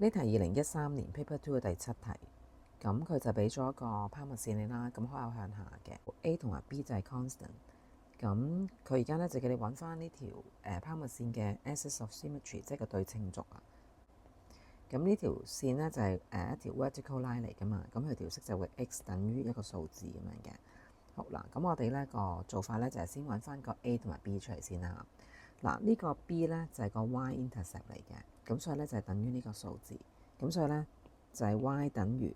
呢題2013年 Paper 2嘅第7題，咁佢就俾咗一個拋物線你啦，咁開口向下嘅 A 同埋 B 就係 constant，咁佢而家咧就叫你揾翻呢條拋物線嘅 axis of symmetry，即係個對稱軸啊。咁呢條線咧就係一條 vertical line 嚟噶嘛，咁佢條式就會 x 等於一個數字咁樣嘅。好啦，咁我哋咧個做法咧就係先揾翻個 A 同埋 B 出嚟先啦。嗱，呢個 B 咧就係個 y-intercept 嚟嘅，咁所以咧就係等於呢個數字，咁所以咧就係 y 等於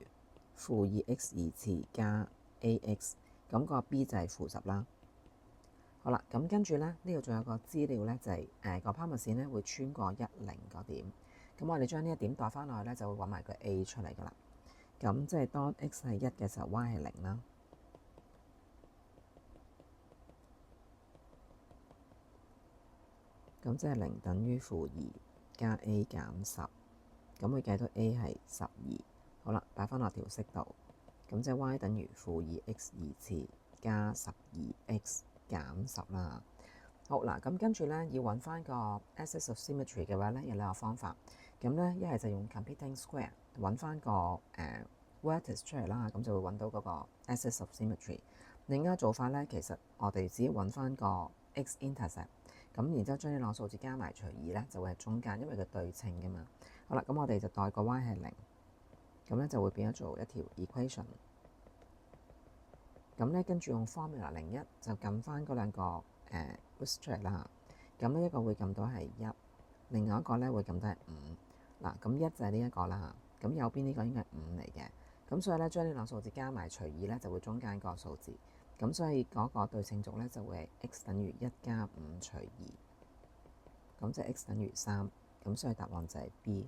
-2x 二次加 ax，咁個 B 就係-10啦。好啦，咁跟住咧呢度仲有個資料咧，就係個拋物線咧會穿過10個點，咁我哋將呢一點代翻落去咧，就會揾埋個 A 出嚟噶啦。咁即係當 x 係1嘅時候，y 係0啦。咁即係0等於-2加 A 減10，咁會計到 A 係12。好啦，擺翻落條式度，咁即係 y 等於-2x 二次加12x 減10啦。好嗱，咁跟住咧要揾翻個 axis of symmetry 嘅話咧，有兩個方法。咁咧一係就用 computing square 揾翻個vertex 出嚟啦，咁就會揾到嗰個 axis of symmetry。另一個做法咧，其實我哋只要揾翻個 x-intercept，咁然之後將呢兩個數字加埋除2咧，就會係中間，因為佢對稱嘅嘛。好啦，咁我哋就代個 y 係0，咁咧就會變咗做一條 equation。咁咧跟住用 formula 01就撳翻嗰兩個roots 出嚟啦。咁呢一個會撳到係1，另外一個咧會撳到係5。嗱，咁1就係呢一個啦。咁右邊呢個應該係5嚟嘅。咁所以咧將呢兩個數字加埋除2咧，就會中間個數字。咁所以嗰個對稱軸咧就會係 x 等於1加5除2。咁即係 x 等於3。咁所以答案就係 B。